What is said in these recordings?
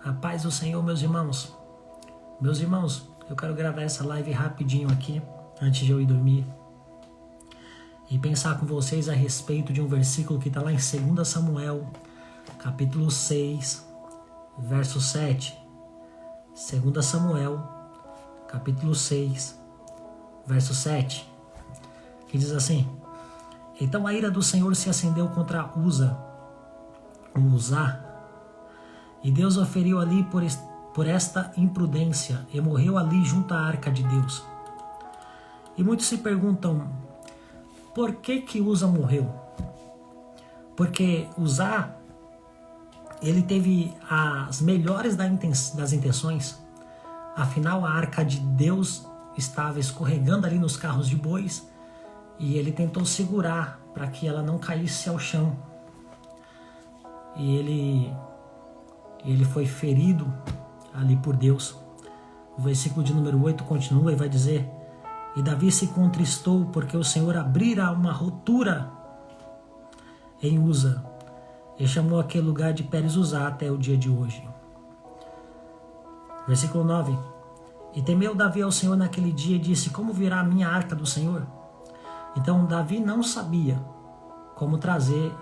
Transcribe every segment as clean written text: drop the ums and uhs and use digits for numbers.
A paz do Senhor, meus irmãos. Meus irmãos, eu quero gravar essa live rapidinho aqui, antes de eu ir dormir, e pensar com vocês a respeito de um versículo que está lá em 2 Samuel, capítulo 6, verso 7. 2 Samuel, capítulo 6, verso 7, que diz assim: Então a ira do Senhor se acendeu contra Uzá, e Deus o feriu ali por esta imprudência, e morreu ali junto à arca de Deus. E muitos se perguntam, por que Uzá morreu? Porque Uzá, ele teve as melhores das intenções. Afinal, a arca de Deus estava escorregando ali nos carros de bois, e ele tentou segurar para que ela não caísse ao chão. E ele foi ferido ali por Deus. O versículo de número 8 continua e vai dizer: E Davi se contristou porque o Senhor abrira uma rotura em Uzá, e chamou aquele lugar de Pérez-Uzá até o dia de hoje. Versículo 9: E temeu Davi ao Senhor naquele dia e disse: Como virá a minha arca do Senhor? Então Davi não sabia como trazer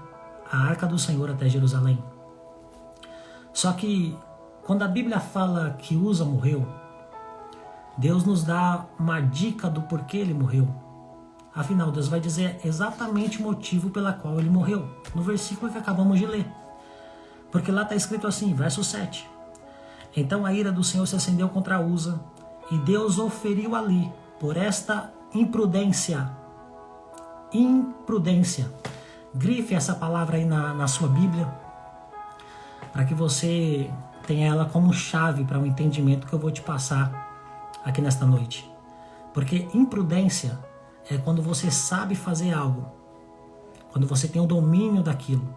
a arca do Senhor até Jerusalém. Só que quando a Bíblia fala que Uzá morreu, Deus nos dá uma dica do porquê ele morreu. Afinal, Deus vai dizer exatamente o motivo pela qual ele morreu, no versículo que acabamos de ler. Porque lá está escrito assim, verso 7. Então a ira do Senhor se acendeu contra Uzá, e Deus o feriu ali por esta imprudência. Imprudência. Grife essa palavra aí na sua Bíblia, para que você tenha ela como chave para o entendimento que eu vou te passar aqui nesta noite. Porque imprudência é quando você sabe fazer algo, quando você tem o domínio daquilo,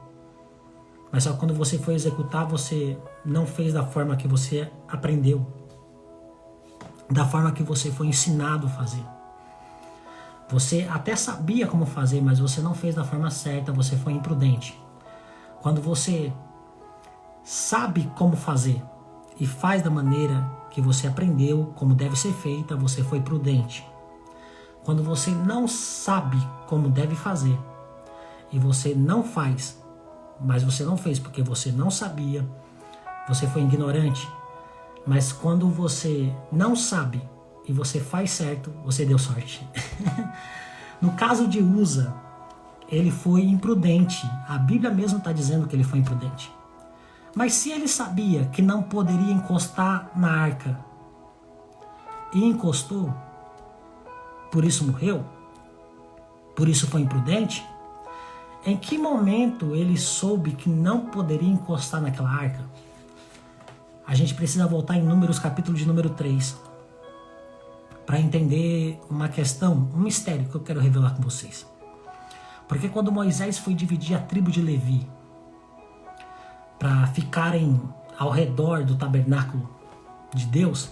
mas só quando você for executar, você não fez da forma que você aprendeu, da forma que você foi ensinado a fazer. Você até sabia como fazer, mas você não fez da forma certa, você foi imprudente. Quando você sabe como fazer e faz da maneira que você aprendeu, como deve ser feita, você foi prudente. Quando você não sabe como deve fazer e você não faz, mas você não fez porque você não sabia, você foi ignorante. Mas quando você não sabe e você faz certo, você deu sorte. No caso de Uzá, ele foi imprudente. A Bíblia mesmo está dizendo que ele foi imprudente. Mas se ele sabia que não poderia encostar na arca e encostou, por isso morreu, por isso foi imprudente, em que momento ele soube que não poderia encostar naquela arca? A gente precisa voltar em Números, capítulo de número 3, para entender uma questão, um mistério que eu quero revelar com vocês. Porque quando Moisés foi dividir a tribo de Levi para ficarem ao redor do tabernáculo de Deus,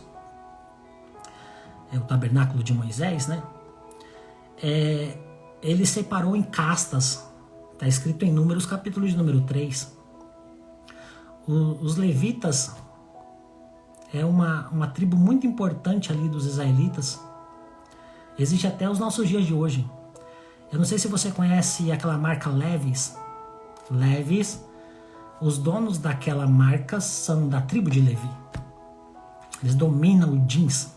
é o tabernáculo de Moisés, né? Ele separou em castas, está escrito em Números, capítulo de número 3. Os levitas é uma tribo muito importante ali dos israelitas. Existe até os nossos dias de hoje. Eu não sei se você conhece aquela marca Levi's. Levi's, os donos daquela marca são da tribo de Levi. Eles dominam o jeans.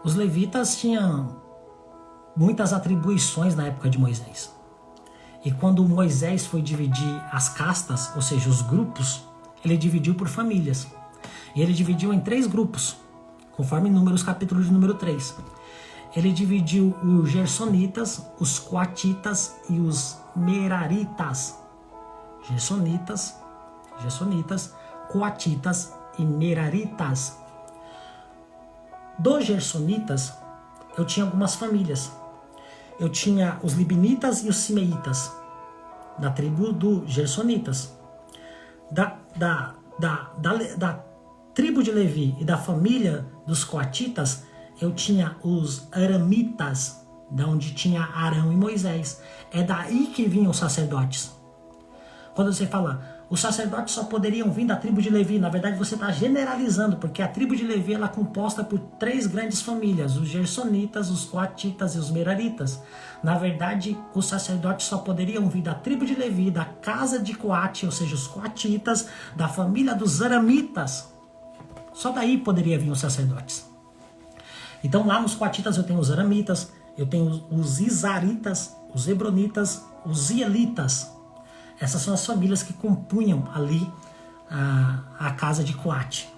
Os levitas tinham muitas atribuições na época de Moisés. E quando Moisés foi dividir as castas, ou seja, os grupos, ele dividiu por famílias. E ele dividiu em 3 grupos, conforme Números, capítulo de número 3. Ele dividiu os gersonitas, os coatitas e os meraritas. Gersonitas, coatitas e meraritas. Dos gersonitas, eu tinha algumas famílias. Eu tinha os libinitas e os simeitas, da tribo dos gersonitas. Da tribo de Levi e da família dos coatitas, eu tinha os aramitas, da onde tinha Arão e Moisés. É daí que vinham os sacerdotes. Quando você fala, os sacerdotes só poderiam vir da tribo de Levi. Na verdade, você está generalizando, porque a tribo de Levi ela é composta por 3 grandes famílias, os gersonitas, os coatitas e os meraritas. Na verdade, os sacerdotes só poderiam vir da tribo de Levi, da casa de Coate, ou seja, os coatitas, da família dos aramitas. Só daí poderia vir os sacerdotes. Então lá nos coatitas eu tenho os aramitas, eu tenho os isaritas, os hebronitas, os ielitas. Essas são as famílias que compunham ali a casa de Coate.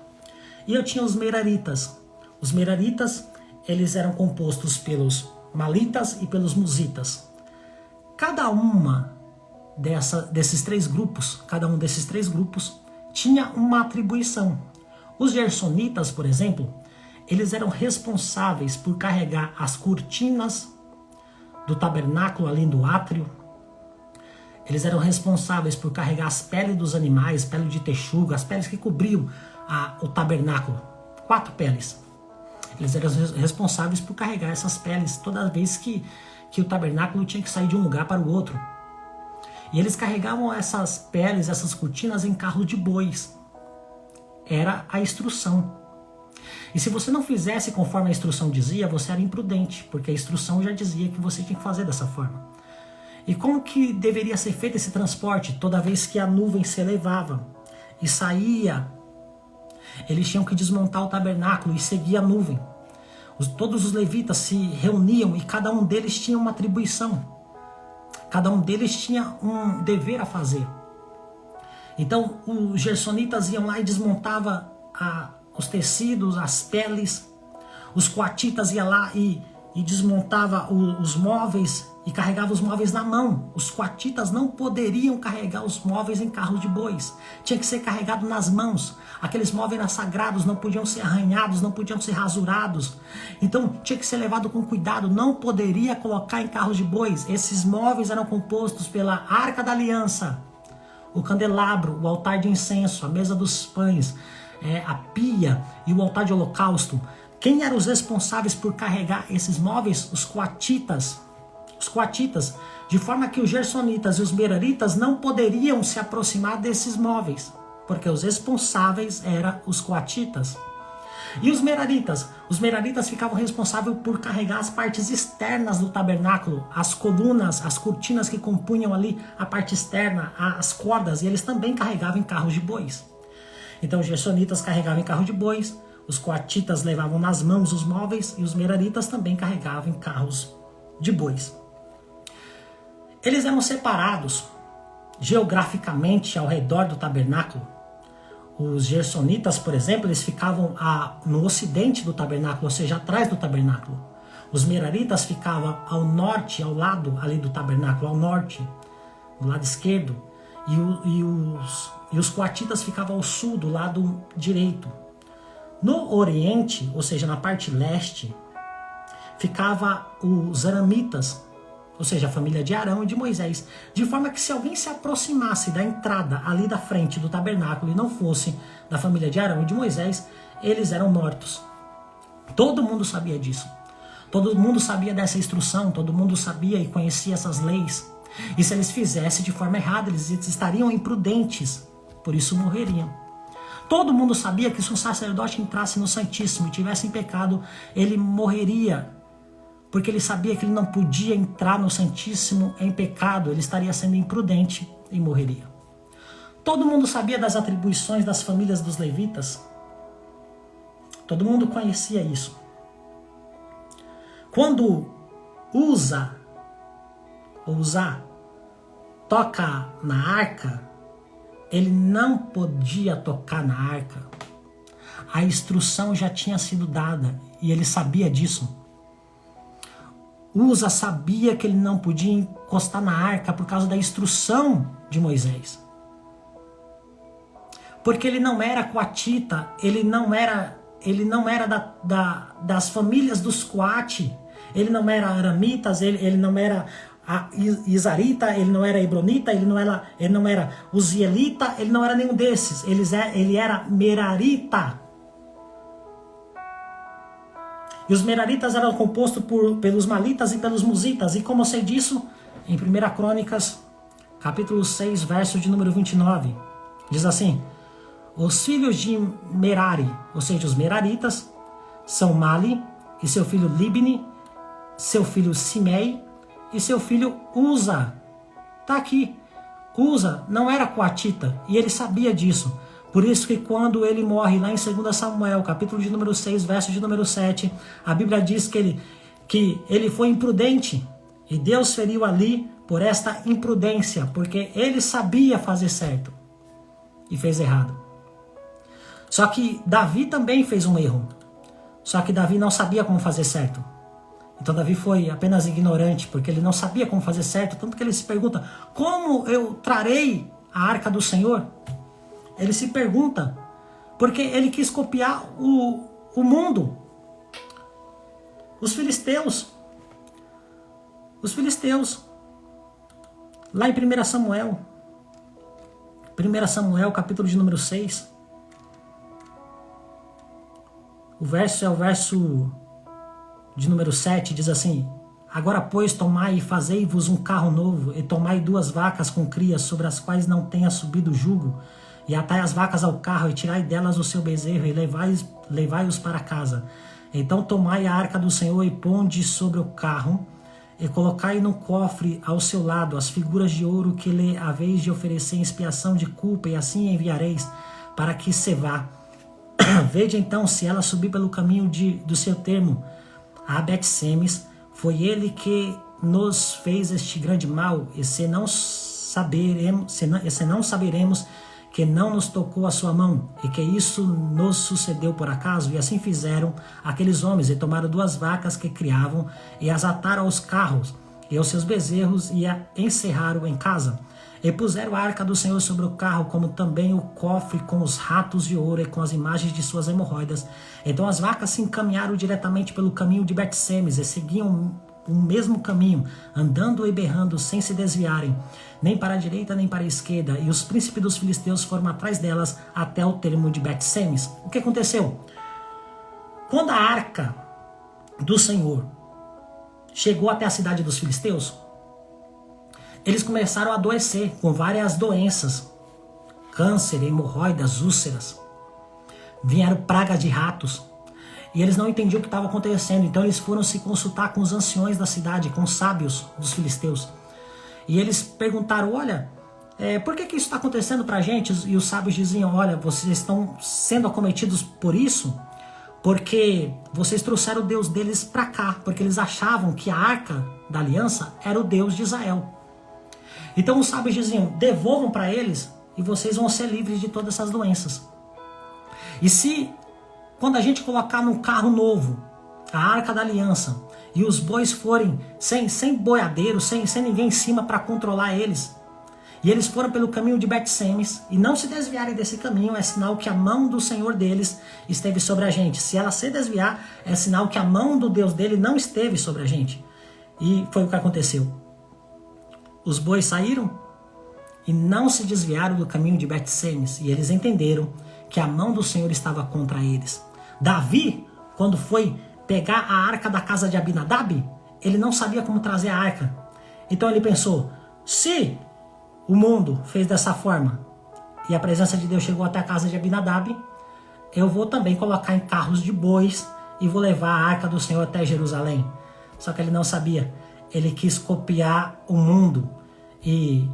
E eu tinha os meraritas. Os meraritas, eles eram compostos pelos malitas e pelos musitas. Cada uma desses 3 grupos, cada um desses 3 grupos tinha uma atribuição. Os gersonitas, por exemplo, eles eram responsáveis por carregar as cortinas do tabernáculo ali do átrio. Eles eram responsáveis por carregar as peles dos animais, pele de texuga, as peles que cobriam o tabernáculo. 4 peles. Eles eram responsáveis por carregar essas peles toda vez que o tabernáculo tinha que sair de um lugar para o outro. E eles carregavam essas peles, essas cortinas em carro de bois. Era a instrução. E se você não fizesse conforme a instrução dizia, você era imprudente, porque a instrução já dizia que você tinha que fazer dessa forma. E como que deveria ser feito esse transporte? Toda vez que a nuvem se elevava e saía, eles tinham que desmontar o tabernáculo e seguir a nuvem. Todos os levitas se reuniam e cada um deles tinha uma atribuição. Cada um deles tinha um dever a fazer. Então os gersonitas iam lá e desmontavam os tecidos, as peles. Os coatitas iam lá e desmontava os móveis e carregava os móveis na mão. Os coatitas não poderiam carregar os móveis em carros de bois. Tinha que ser carregado nas mãos. Aqueles móveis eram sagrados, não podiam ser arranhados, não podiam ser rasurados. Então tinha que ser levado com cuidado, não poderia colocar em carros de bois. Esses móveis eram compostos pela Arca da Aliança, o candelabro, o altar de incenso, a mesa dos pães, a pia e o altar de holocausto. Quem eram os responsáveis por carregar esses móveis? Os coatitas. Os coatitas, de forma que os gersonitas e os meraritas não poderiam se aproximar desses móveis, porque os responsáveis eram os coatitas. E os meraritas ficavam responsáveis por carregar as partes externas do tabernáculo, as colunas, as cortinas que compunham ali a parte externa, as cordas, e eles também carregavam em carros de bois. Então os gersonitas carregavam em carro de bois, os coatitas levavam nas mãos os móveis e os meraritas também carregavam em carros de bois. Eles eram separados geograficamente ao redor do tabernáculo. Os gersonitas, por exemplo, eles ficavam no ocidente do tabernáculo, ou seja, atrás do tabernáculo. Os meraritas ficavam ao norte, ao lado ali do tabernáculo, ao norte, do lado esquerdo. E os coatitas ficavam ao sul, do lado direito. No oriente, ou seja, na parte leste, ficava os aramitas, ou seja, a família de Arão e de Moisés. De forma que se alguém se aproximasse da entrada ali da frente do tabernáculo e não fosse da família de Arão e de Moisés, eles eram mortos. Todo mundo sabia disso. Todo mundo sabia dessa instrução, todo mundo sabia e conhecia essas leis. E se eles fizessem de forma errada, eles estariam imprudentes, por isso morreriam. Todo mundo sabia que se um sacerdote entrasse no Santíssimo e tivesse em pecado, ele morreria, porque ele sabia que ele não podia entrar no Santíssimo em pecado, ele estaria sendo imprudente e morreria. Todo mundo sabia das atribuições das famílias dos levitas. Todo mundo conhecia isso. Quando Uzá toca na arca, ele não podia tocar na arca. A instrução já tinha sido dada e ele sabia disso. Uzá sabia que ele não podia encostar na arca por causa da instrução de Moisés. Porque ele não era coatita, ele não era das famílias dos coate, ele não era aramitas, ele não era isarita, ele não era hebronita, ele não era uzielita, ele não era nenhum desses, ele era merarita. E os meraritas eram compostos pelos malitas e pelos musitas. E como eu sei disso? Em 1 Crônicas, capítulo 6, verso de número 29. Diz assim: os filhos de Merari, ou seja, os Meraritas, são Mali e seu filho Libni, seu filho Simei e seu filho Uza. Está aqui. Uza não era coatita e ele sabia disso. Por isso que quando ele morre lá em 2 Samuel, capítulo de número 6, verso de número 7, a Bíblia diz que ele foi imprudente e Deus feriu ali por esta imprudência, porque ele sabia fazer certo e fez errado. Só que Davi também fez um erro. Só que Davi não sabia como fazer certo. Então Davi foi apenas ignorante, porque ele não sabia como fazer certo, tanto que ele se pergunta: como eu trarei a arca do Senhor? Ele se pergunta, porque ele quis copiar o mundo. Os filisteus, lá em 1 Samuel, capítulo de número 6, o verso é o verso de número 7, diz assim: agora, pois, tomai e fazei-vos um carro novo, e tomai 2 vacas com crias, sobre as quais não tenha subido jugo, e atai as vacas ao carro, e tirai delas o seu bezerro, e levai-os para casa. Então tomai a arca do Senhor, e ponde sobre o carro, e colocai no cofre ao seu lado as figuras de ouro que lhe haveis de oferecer em expiação de culpa, e assim enviareis, para que se vá. Vede então se ela subir pelo caminho do seu termo a Bet-Semes, foi ele que nos fez este grande mal, e se não saberemos que não nos tocou a sua mão, e que isso nos sucedeu por acaso. E assim fizeram aqueles homens, e tomaram 2 vacas que criavam, e as ataram aos carros e aos seus bezerros, e a encerraram em casa. E puseram a arca do Senhor sobre o carro, como também o cofre com os ratos de ouro e com as imagens de suas hemorroidas. Então as vacas se encaminharam diretamente pelo caminho de Bet-Semes, e seguiam o mesmo caminho, andando e berrando sem se desviarem, nem para a direita nem para a esquerda. E os príncipes dos filisteus foram atrás delas até o termo de Bet-Semes. O que aconteceu? Quando a arca do Senhor chegou até a cidade dos filisteus, eles começaram a adoecer com várias doenças: câncer, hemorroidas, úlceras. Vieram pragas de ratos. E eles não entendiam o que estava acontecendo. Então eles foram se consultar com os anciões da cidade, com os sábios dos filisteus. E eles perguntaram: olha, por que isso está acontecendo para a gente? E os sábios diziam: olha, vocês estão sendo acometidos por isso porque vocês trouxeram o Deus deles para cá, porque eles achavam que a arca da aliança era o Deus de Israel. Então os sábios diziam: devolvam para eles e vocês vão ser livres de todas essas doenças. E se, quando a gente colocar num carro novo a arca da aliança, e os bois forem sem boiadeiro, sem ninguém em cima para controlar eles, e eles foram pelo caminho de Bet-Semes, e não se desviarem desse caminho, é sinal que a mão do Senhor deles esteve sobre a gente. Se ela se desviar, é sinal que a mão do Deus dele não esteve sobre a gente. E foi o que aconteceu. Os bois saíram e não se desviaram do caminho de Bet-Semes, e eles entenderam que a mão do Senhor estava contra eles. Davi, quando foi pegar a arca da casa de Abinadab, ele não sabia como trazer a arca. Então ele pensou: se o mundo fez dessa forma e a presença de Deus chegou até a casa de Abinadab, eu vou também colocar em carros de bois e vou levar a arca do Senhor até Jerusalém. Só que ele não sabia. Ele quis copiar o mundo, e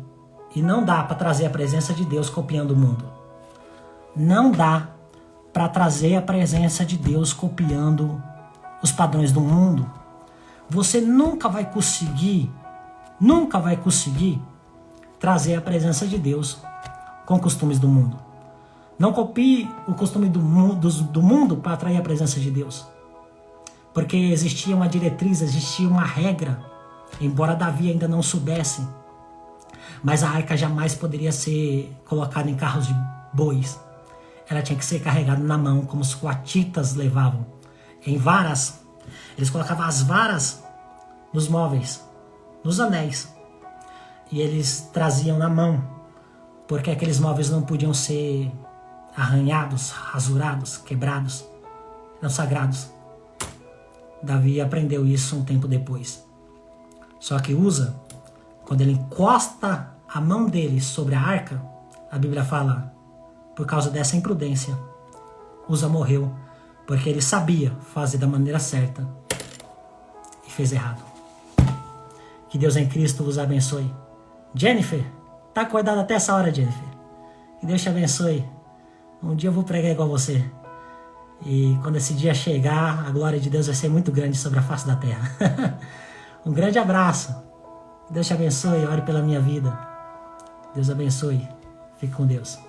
não dá para trazer a presença de Deus copiando o mundo. Não dá para trazer a presença de Deus copiando os padrões do mundo. Você nunca vai conseguir trazer a presença de Deus com costumes do mundo. Não copie o costume do mundo para atrair a presença de Deus. Porque existia uma diretriz, existia uma regra, embora Davi ainda não soubesse. Mas a arca jamais poderia ser colocada em carros de bois. Ela tinha que ser carregada na mão, como os coatitas levavam. Em varas. Eles colocavam as varas nos móveis, nos anéis. E eles traziam na mão, porque aqueles móveis não podiam ser arranhados, rasurados, quebrados. Eram sagrados. Davi aprendeu isso um tempo depois. Só que Uza, quando ele encosta a mão dele sobre a arca, a Bíblia fala por causa dessa imprudência, Uza morreu, porque ele sabia fazer da maneira certa e fez errado. Que Deus em Cristo vos abençoe. Jennifer, tá acordada até essa hora, Jennifer? Que Deus te abençoe. Um dia eu vou pregar igual você. E quando esse dia chegar, a glória de Deus vai ser muito grande sobre a face da terra. Um grande abraço. Deus te abençoe. Ore pela minha vida. Deus abençoe. Fique com Deus.